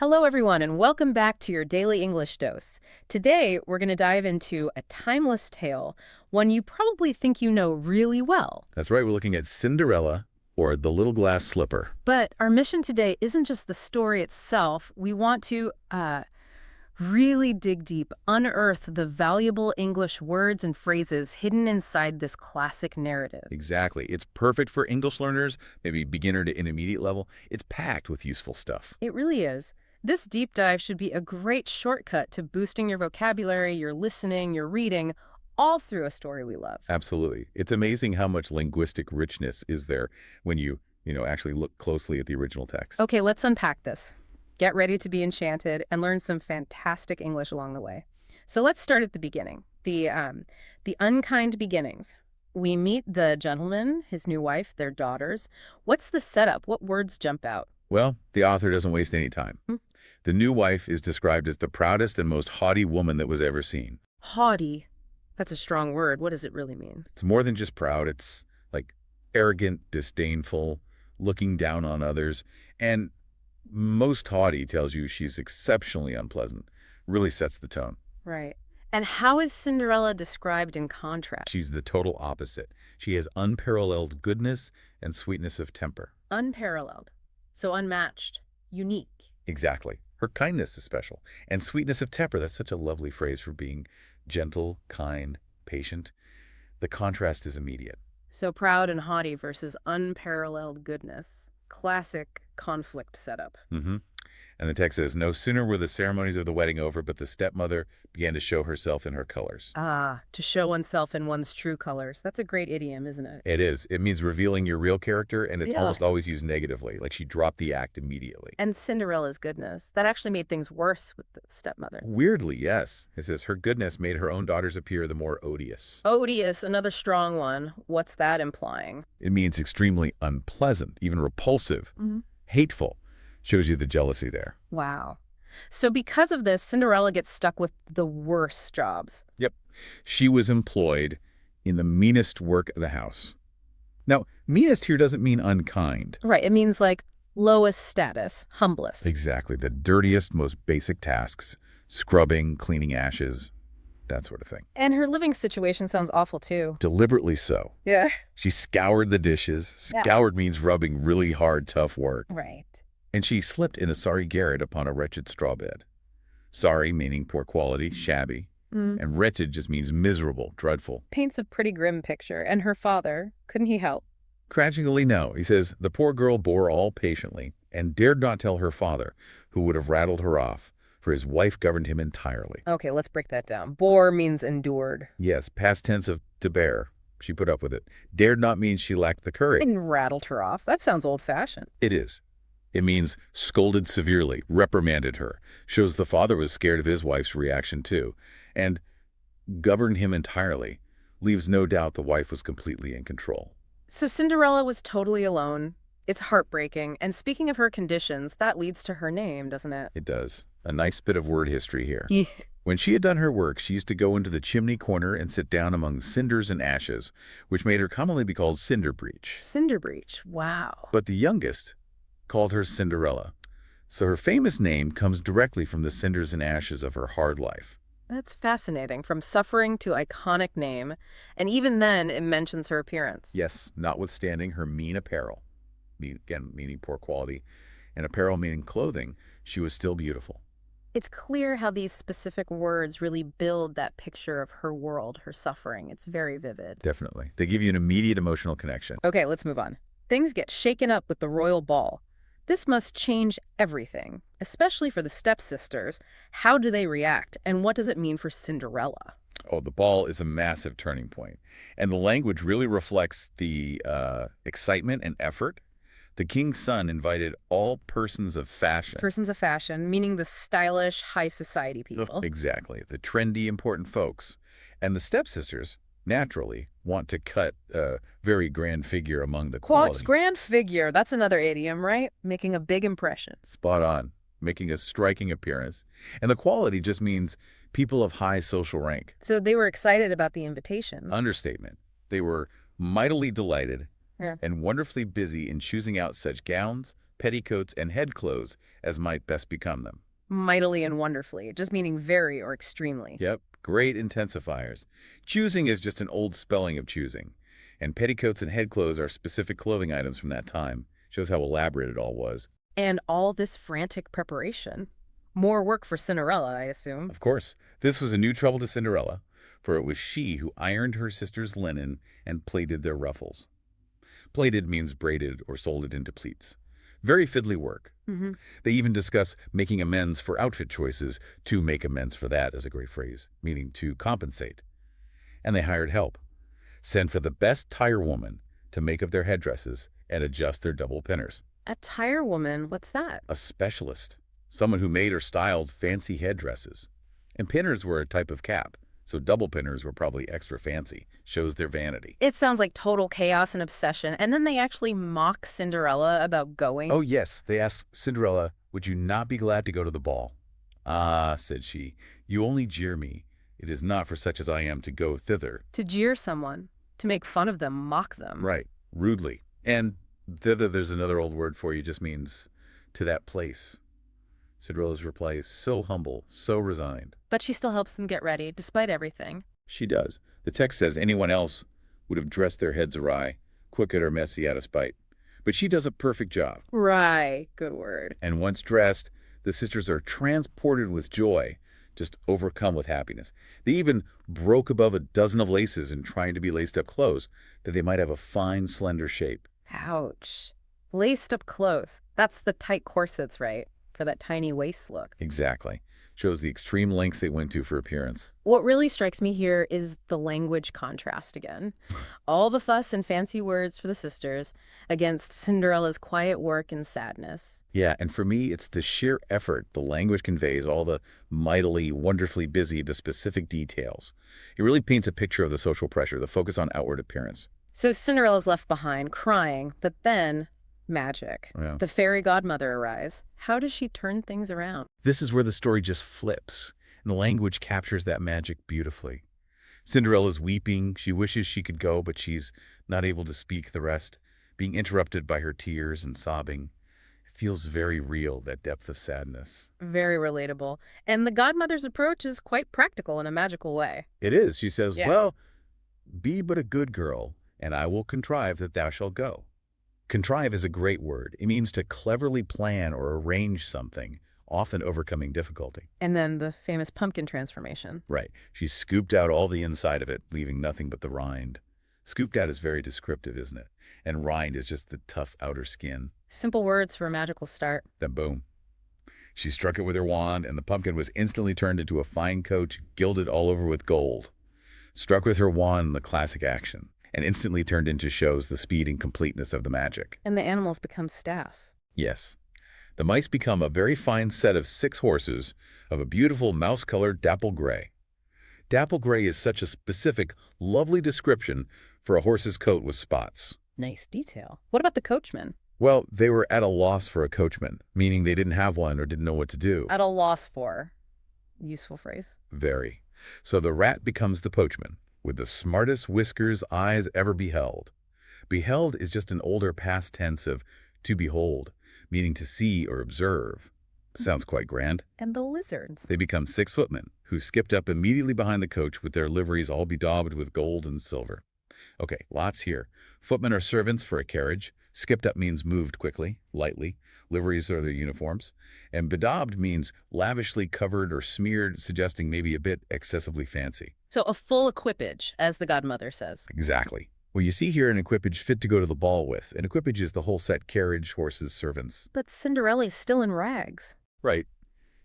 Hello, everyone, and welcome back to your daily English dose. Today, we're going to dive into a timeless tale, one you probably think you know really well. That's right, we're looking at Cinderella, or The Little Glass Slipper. But our mission today isn't just the story itself. We want to really dig deep, unearth the valuable English words and phrases hidden inside this classic narrative. Exactly. It's perfect for English learners, maybe beginner to intermediate level. It's packed with useful stuff. It really is. This deep dive should be a great shortcut to boosting your vocabulary, your listening, your reading, all through a story we love. Absolutely. It's amazing how much linguistic richness is there when you actually look closely at the original text. Okay, let's unpack this. Get ready to be enchanted and learn some fantastic English along the way. So let's start at the beginning, the unkind beginnings. We meet the gentleman, his new wife, their daughters. What's the setup? What words jump out? Well, the author doesn't waste any time. Hmm? The new wife is described as the proudest and most haughty woman that was ever seen. Haughty. That's a strong word. What does it really mean? It's more than just proud. It's like arrogant, disdainful, looking down on others. And most haughty tells you she's exceptionally unpleasant. Really sets the tone. Right. And how is Cinderella described in contrast? She's the total opposite. She has unparalleled goodness and sweetness of temper. Unparalleled. So unmatched. Unique. Exactly. Her kindness is special. And sweetness of temper, that's such a lovely phrase for being gentle, kind, patient. The contrast is immediate. So proud and haughty versus unparalleled goodness. Classic conflict setup. Mm-hmm. And the text says, no sooner were the ceremonies of the wedding over, but the stepmother began to show herself in her colors. Ah, to show oneself in one's true colors. That's a great idiom, isn't it? It is. It means revealing your real character, and it's Yeah. almost always used negatively, like she dropped the act immediately. And Cinderella's goodness. That actually made things worse with the stepmother. Weirdly, yes. It says her goodness made her own daughters appear the more odious. Odious, another strong one. What's that implying? It means extremely unpleasant, even repulsive, Mhm. hateful. Shows you the jealousy there. Wow. So because of this, Cinderella gets stuck with the worst jobs. Yep. She was employed in the meanest work of the house. Now, meanest here doesn't mean unkind. Right, it means like lowest status, humblest. Exactly. The dirtiest, most basic tasks, scrubbing, cleaning ashes, that sort of thing. And her living situation sounds awful too. Deliberately so. Yeah. She scoured the dishes. Yeah. Scoured means rubbing really hard, tough work. Right. And she slept in a sorry garret upon a wretched straw bed. Sorry meaning poor quality, shabby. And wretched just means miserable, dreadful. Paints a pretty grim picture. And her father, couldn't he help? Tragically, no. He says, the poor girl bore all patiently and dared not tell her father, who would have rattled her off, for his wife governed him entirely. Okay, let's break that down. Bore means endured. Yes, past tense of to bear. She put up with it. Dared not means she lacked the courage. And rattled her off. That sounds old-fashioned. It is. It means scolded severely, reprimanded her, shows the father was scared of his wife's reaction too, and governed him entirely, leaves no doubt the wife was completely in control. So Cinderella was totally alone. It's heartbreaking. And speaking of her conditions, that leads to her name, doesn't it? It does. A nice bit of word history here. Yeah. When she had done her work, she used to go into the chimney corner and sit down among cinders and ashes, which made her commonly be called Cinderbreech. Cinderbreech. Wow. But the youngest called her Cinderella. So her famous name comes directly from the cinders and ashes of her hard life. That's fascinating. From suffering to iconic name. And even then, it mentions her appearance. Yes, notwithstanding her mean apparel, again, meaning poor quality, and apparel meaning clothing, she was still beautiful. It's clear how these specific words really build that picture of her world, her suffering. It's very vivid. Definitely. They give you an immediate emotional connection. Okay, let's move on. Things get shaken up with the royal ball. This must change everything, especially for the stepsisters. How do they react, and what does it mean for Cinderella? Oh, the ball is a massive turning point. And the language really reflects the excitement and effort. The king's son invited all persons of fashion. Persons of fashion, meaning the stylish, high society people. Exactly. The trendy, important folks. And the stepsisters, naturally, want to cut a very grand figure among the quality. Grand figure. That's another idiom, right? Making a big impression. Spot on. Making a striking appearance. And the quality just means people of high social rank. So they were excited about the invitation. Understatement. They were mightily delighted Yeah. and wonderfully busy in choosing out such gowns, petticoats, and head clothes as might best become them. Mightily and wonderfully, just meaning very or extremely. Yep, great intensifiers. Choosing is just an old spelling of choosing. And petticoats and head clothes are specific clothing items from that time. Shows how elaborate it all was. And all this frantic preparation. More work for Cinderella, I assume. Of course, this was a new trouble to Cinderella, for it was she who ironed her sister's linen and plaited their ruffles. Plaited means braided or sold it into pleats. Very fiddly work. Mm-hmm. They even discuss making amends for outfit choices. To make amends for that is a great phrase, meaning to compensate. And they hired help. Sent for the best tire woman to make up their headdresses and adjust their double pinners. A tire woman, what's that? A specialist. Someone who made or styled fancy headdresses. And pinners were a type of cap, so double pinners were probably extra fancy. Shows their vanity. It sounds like total chaos and obsession, and then they actually mock Cinderella about going. Oh, yes, they asked Cinderella, would you not be glad to go to the ball? Ah, said she, you only jeer me. It is not for such as I am to go thither. To jeer someone, to make fun of them, mock them. Right, rudely. And thither, there's another old word for you, just means to that place. Cinderella's reply is so humble, so resigned. But she still helps them get ready, despite everything. She does. The text says anyone else would have dressed their heads awry, crooked or messy out of spite. But she does a perfect job. Right, good word. And once dressed, the sisters are transported with joy, just overcome with happiness. They even broke above a dozen of laces in trying to be laced up clothes, that they might have a fine, slender shape. Ouch. Laced up clothes. That's the tight corsets, right? For that tiny waist look. Exactly. Shows the extreme lengths they went to for appearance. What really strikes me here is the language contrast again. All the fuss and fancy words for the sisters against Cinderella's quiet work and sadness. Yeah, and for me, it's the sheer effort the language conveys, all the mightily, wonderfully busy, the specific details. It really paints a picture of the social pressure, the focus on outward appearance. So Cinderella's left behind, crying, but then magic. Yeah. The fairy godmother arrives. How does she turn things around? This is where the story just flips, and the language captures that magic beautifully. Cinderella's weeping. She wishes she could go, but she's not able to speak the rest, being interrupted by her tears and sobbing. It feels very real, that depth of sadness. Very relatable. And the godmother's approach is quite practical in a magical way. It is. She says, Yeah. well, be but a good girl, and I will contrive that thou shalt go. Contrive is a great word. It means to cleverly plan or arrange something, often overcoming difficulty. And then the famous pumpkin transformation. Right. She scooped out all the inside of it, leaving nothing but the rind. Scooped out is very descriptive, isn't it? And rind is just the tough outer skin. Simple words for a magical start. Then boom. She struck it with her wand, and the pumpkin was instantly turned into a fine coach, gilded all over with gold. Struck with her wand, the classic action, and instantly turned into shows the speed and completeness of the magic. And the animals become staff. Yes. The mice become a very fine set of 6 horses of a beautiful mouse-colored dapple gray. Dapple gray is such a specific, lovely description for a horse's coat with spots. Nice detail. What about the coachman? Well, they were at a loss for a coachman, meaning they didn't have one or didn't know what to do. At a loss for. Useful phrase. Very. So the rat becomes the poachman, with the smartest whiskers eyes ever beheld. Beheld is just an older past tense of to behold, meaning to see or observe. Sounds quite grand. And the lizards. They become 6 footmen, who skipped up immediately behind the coach with their liveries all bedaubed with gold and silver. Okay, lots here. Footmen are servants for a carriage. Skipped up means moved quickly, lightly. Liveries are their uniforms. And bedaubed means lavishly covered or smeared, suggesting maybe a bit excessively fancy. So a full equipage, as the godmother says. Exactly. Well, you see here an equipage fit to go to the ball with. An equipage is the whole set: carriage, horses, servants. But Cinderella's still in rags. Right.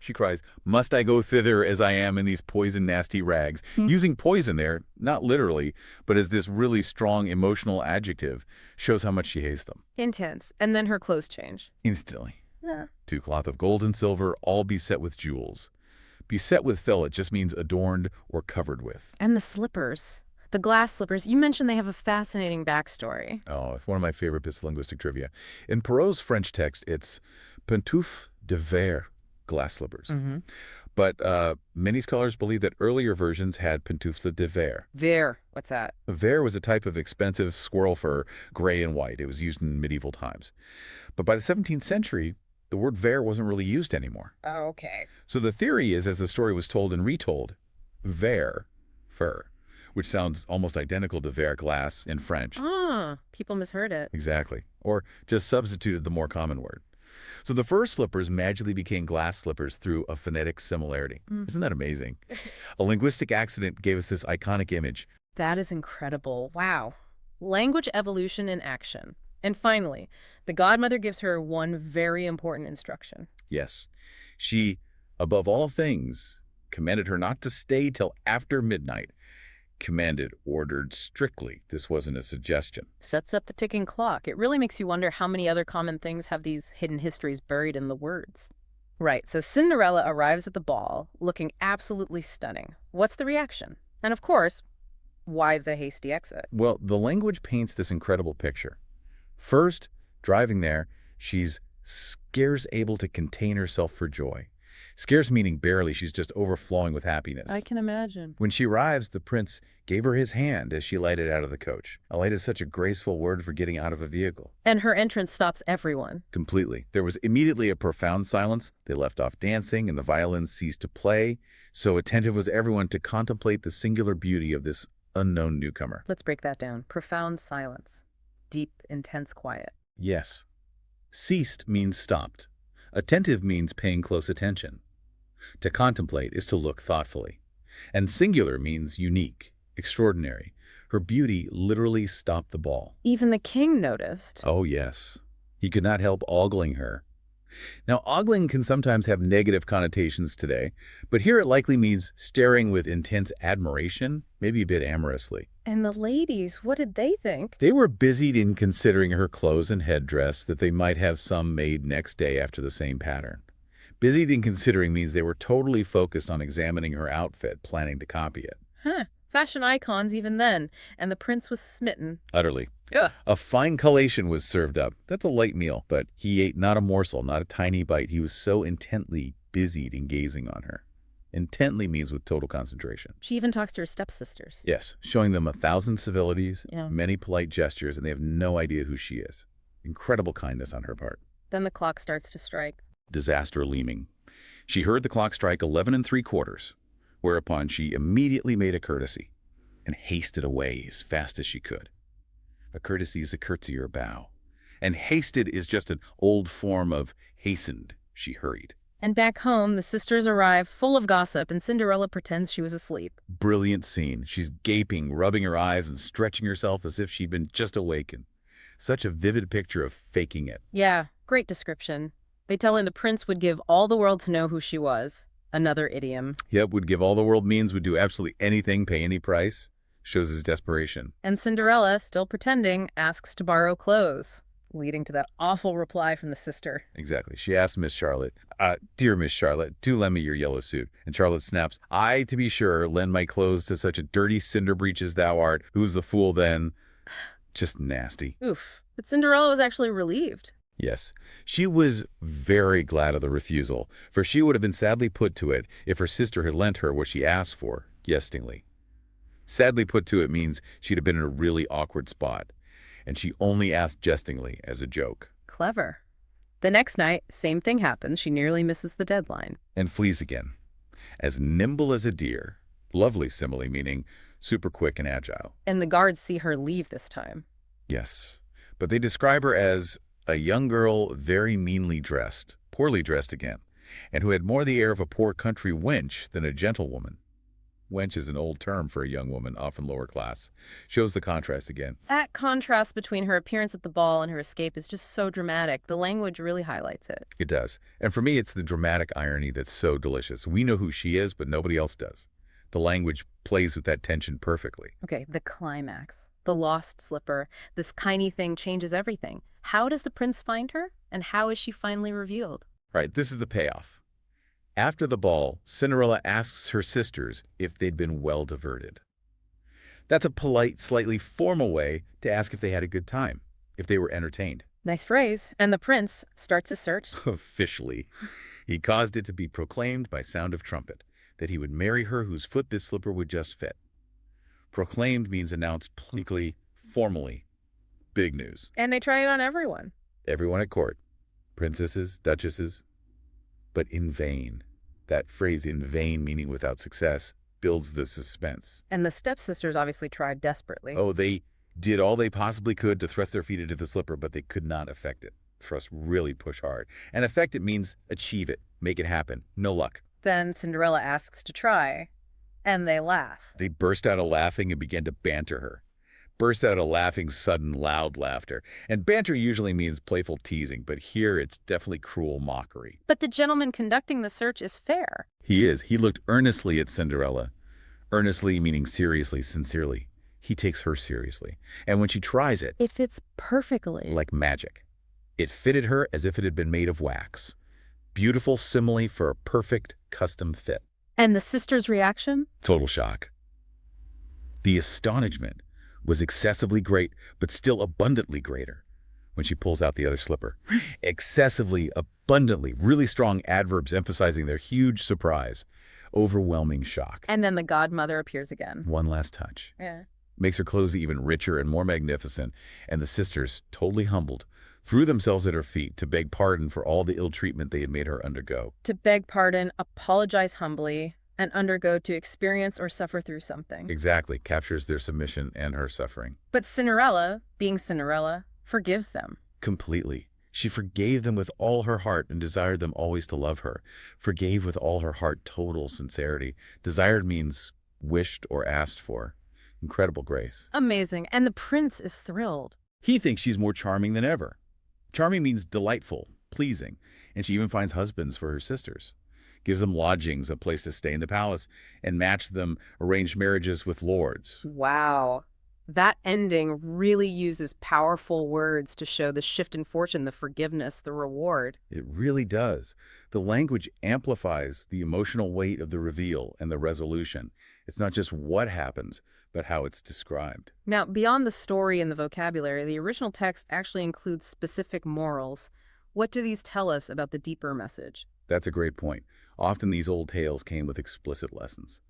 She cries, must I go thither as I am in these poison nasty rags? Using poison there, not literally, but as this really strong emotional adjective, shows how much she hates them. Intense. And then her clothes change. Instantly. Yeah. 2 cloth of gold and silver, all beset with jewels. Beset with fillet just means adorned or covered with. And the slippers. The glass slippers. You mentioned they have a fascinating backstory. Oh, it's one of my favorite bits of linguistic trivia. In Perrault's French text, it's pantoufles de verre, glass slippers. But many scholars believe that earlier versions had pantoufle de verre. Ver, what's that? Verre was a type of expensive squirrel fur, gray and white. It was used in medieval times. But by the 17th century, the word verre wasn't really used anymore. Oh, okay. So the theory is, as the story was told and retold, verre, fur, which sounds almost identical to verre glass in French. Ah, people misheard it. Exactly. Or just substituted the more common word. So the fur slippers magically became glass slippers through a phonetic similarity. Isn't that amazing? A linguistic accident gave us this iconic image. That is incredible. Wow. Language evolution in action. And finally, the godmother gives her one very important instruction. Yes. She, above all things, commanded her not to stay till after midnight. Commanded, ordered strictly. This wasn't a suggestion. Sets up the ticking clock. It really makes you wonder how many other common things have these hidden histories buried in the words. Right, so Cinderella arrives at the ball looking absolutely stunning. What's the reaction? And of course, why the hasty exit? Well, the language paints this incredible picture. First, driving there, she's scarce able to contain herself for joy. Scarce meaning barely, she's just overflowing with happiness. I can imagine. When she arrives, the prince gave her his hand as she lighted out of the coach. A light is such a graceful word for getting out of a vehicle. And her entrance stops everyone. Completely. There was immediately a profound silence. They left off dancing, and the violins ceased to play. So attentive was everyone to contemplate the singular beauty of this unknown newcomer. Let's break that down. Profound silence. Deep, intense quiet. Yes. Ceased means stopped. Attentive means paying close attention. To contemplate is to look thoughtfully. And singular means unique, extraordinary. Her beauty literally stopped the ball. Even the king noticed. Oh, yes. He could not help ogling her. Now, ogling can sometimes have negative connotations today, but here it likely means staring with intense admiration, maybe a bit amorously. And the ladies, what did they think? They were busied in considering her clothes and headdress that they might have some made next day after the same pattern. Busied in considering means they were totally focused on examining her outfit, planning to copy it. Huh. Fashion icons even then. And the prince was smitten. Utterly. Ugh. A fine collation was served up. That's a light meal, but he ate not a morsel, not a tiny bite. He was so intently busied in gazing on her. Intently means with total concentration. She even talks to her stepsisters. Yes, showing them 1,000 civilities, Yeah. many polite gestures, and they have no idea who she is. Incredible kindness on her part. Then the clock starts to strike. Disaster looming. She heard the clock strike 11 3/4, whereupon she immediately made a courtesy and hasted away as fast as she could. A courtesy is a curtsy or bow, and hasted is just an old form of hastened. She hurried. And back home, the sisters arrive full of gossip, and Cinderella pretends she was asleep. Brilliant scene. She's gaping, rubbing her eyes, and stretching herself as if she'd been just awakened. Such a vivid picture of faking it. Yeah, great description. They tell her the prince would give all the world to know who she was. Another idiom. Yep, would give all the world means, would do absolutely anything, pay any price. Shows his desperation. And Cinderella, still pretending, asks to borrow clothes, leading to that awful reply from the sister. Exactly. She asked Miss Charlotte, Dear Miss Charlotte, do lend me your yellow suit. And Charlotte snaps, I, to be sure, lend my clothes to such a dirty cinder breech as thou art. Who's the fool then? Just nasty. Oof. But Cinderella was actually relieved. Yes, she was very glad of the refusal, for she would have been sadly put to it if her sister had lent her what she asked for, jestingly. Sadly put to it means she'd have been in a really awkward spot, and she only asked jestingly as a joke. Clever. The next night, same thing happens. She nearly misses the deadline. And flees again. As nimble as a deer. Lovely simile, meaning super quick and agile. And the guards see her leave this time. Yes, but they describe her as a young girl very meanly dressed, poorly dressed again, and who had more the air of a poor country wench than a gentlewoman. Wench is an old term for a young woman, often lower class. Shows the contrast again. That contrast between her appearance at the ball and her escape is just so dramatic. The language really highlights it. It does. And for me, it's the dramatic irony that's so delicious. We know who she is, but nobody else does. The language plays with that tension perfectly. Okay, the climax. The lost slipper. This tiny thing changes everything. How does the prince find her? And how is she finally revealed? Right, this is the payoff. After the ball, Cinderella asks her sisters if they'd been well diverted. That's a polite, slightly formal way to ask if they had a good time, if they were entertained. Nice phrase. And the prince starts a search. Officially. He caused it to be proclaimed by sound of trumpet that he would marry her whose foot this slipper would just fit. Proclaimed means announced publicly, formally. Big news. And they try it on everyone. Everyone at court. Princesses, duchesses. But in vain. That phrase, in vain, meaning without success, builds the suspense. And the stepsisters obviously tried desperately. Oh, they did all they possibly could to thrust their feet into the slipper, but they could not affect it. Thrust really push hard. And affect it means achieve it, make it happen. No luck. Then Cinderella asks to try, and they laugh. They burst out a laughing and began to banter her. Burst out a laughing, sudden, loud laughter. And banter usually means playful teasing, but here it's definitely cruel mockery. But the gentleman conducting the search is fair. He is. He looked earnestly at Cinderella. Earnestly meaning seriously, sincerely. He takes her seriously. And when she tries it, It fits perfectly. like magic. It fitted her as if it had been made of wax. Beautiful simile for a perfect custom fit. And the sister's reaction? Total shock. The astonishment was excessively great, but still abundantly greater when she pulls out the other slipper. Excessively, abundantly, really strong adverbs emphasizing their huge surprise. Overwhelming shock. And then the godmother appears again. One last touch. Yeah. Makes her clothes even richer and more magnificent, and the sisters, totally humbled, threw themselves at her feet to beg pardon for all the ill treatment they had made her undergo. To beg pardon, apologize humbly, and undergo to experience or suffer through something. Exactly, captures their submission and her suffering. But Cinderella, being Cinderella, forgives them. Completely. She forgave them with all her heart and desired them always to love her. Forgave with all her heart, total sincerity. Desired means wished or asked for. Incredible grace. Amazing. And the prince is thrilled. He thinks she's more charming than ever. Charming means delightful, pleasing, and she even finds husbands for her sisters. Gives them lodgings, a place to stay in the palace, and matched them, arranged marriages with lords. Wow. That ending really uses powerful words to show the shift in fortune, the forgiveness, the reward. It really does. The language amplifies the emotional weight of the reveal and the resolution. It's not just what happens, but how it's described. Now, beyond the story and the vocabulary, the original text actually includes specific morals. What do these tell us about the deeper message? That's a great point. Often these old tales came with explicit lessons.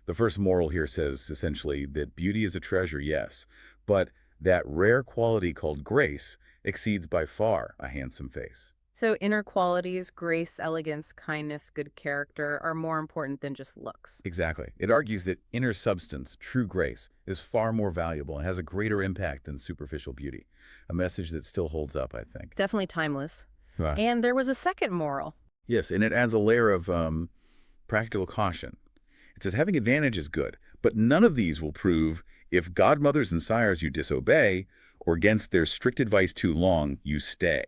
The first moral here says essentially that beauty is a treasure, yes, but that rare quality called grace exceeds by far a handsome face. So inner qualities, grace, elegance, kindness, good character are more important than just looks. Exactly. It argues that inner substance, true grace, is far more valuable and has a greater impact than superficial beauty. A message that still holds up, I think. Definitely timeless. Right. And there was a second moral. Yes, and it adds a layer of practical caution. It says having advantage is good, but none of these will prove if godmothers and sires you disobey, or against their strict advice too long, you stay.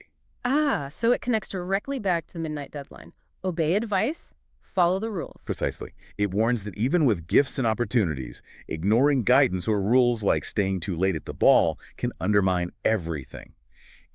Ah, so it connects directly back to the midnight deadline. Obey advice, follow the rules. Precisely. It warns that even with gifts and opportunities, ignoring guidance or rules like staying too late at the ball can undermine everything.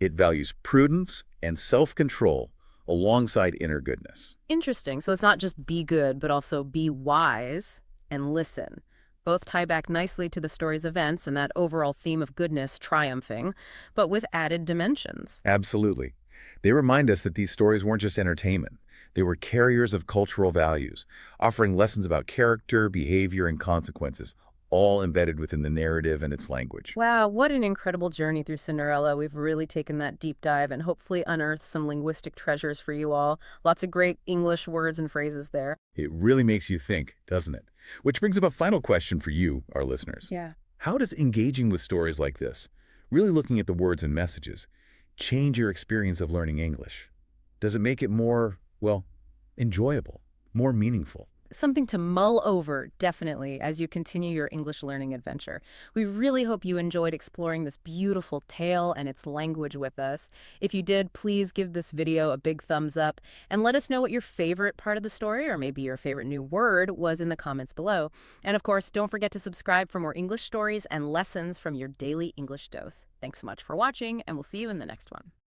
It values prudence and self-control alongside inner goodness. Interesting. So it's not just be good, but also be wise and listen. Both tie back nicely to the story's events and that overall theme of goodness triumphing, but with added dimensions. Absolutely. They remind us that these stories weren't just entertainment. They were carriers of cultural values, offering lessons about character, behavior, and consequences, all embedded within the narrative and its language. Wow, what an incredible journey through Cinderella. We've really taken that deep dive and hopefully unearthed some linguistic treasures for you all. Lots of great English words and phrases there. It really makes you think, doesn't it? Which brings up a final question for you, our listeners. Yeah. How does engaging with stories like this, really looking at the words and messages, change your experience of learning English? Does it make it more, well, enjoyable, more meaningful? Something to mull over, definitely, as you continue your English learning adventure. We really hope you enjoyed exploring this beautiful tale and its language with us. If you did, please give this video a big thumbs up and let us know what your favorite part of the story, or maybe your favorite new word, was in the comments below. And of course, don't forget to subscribe for more English stories and lessons from your daily English dose. Thanks so much for watching, and we'll see you in the next one.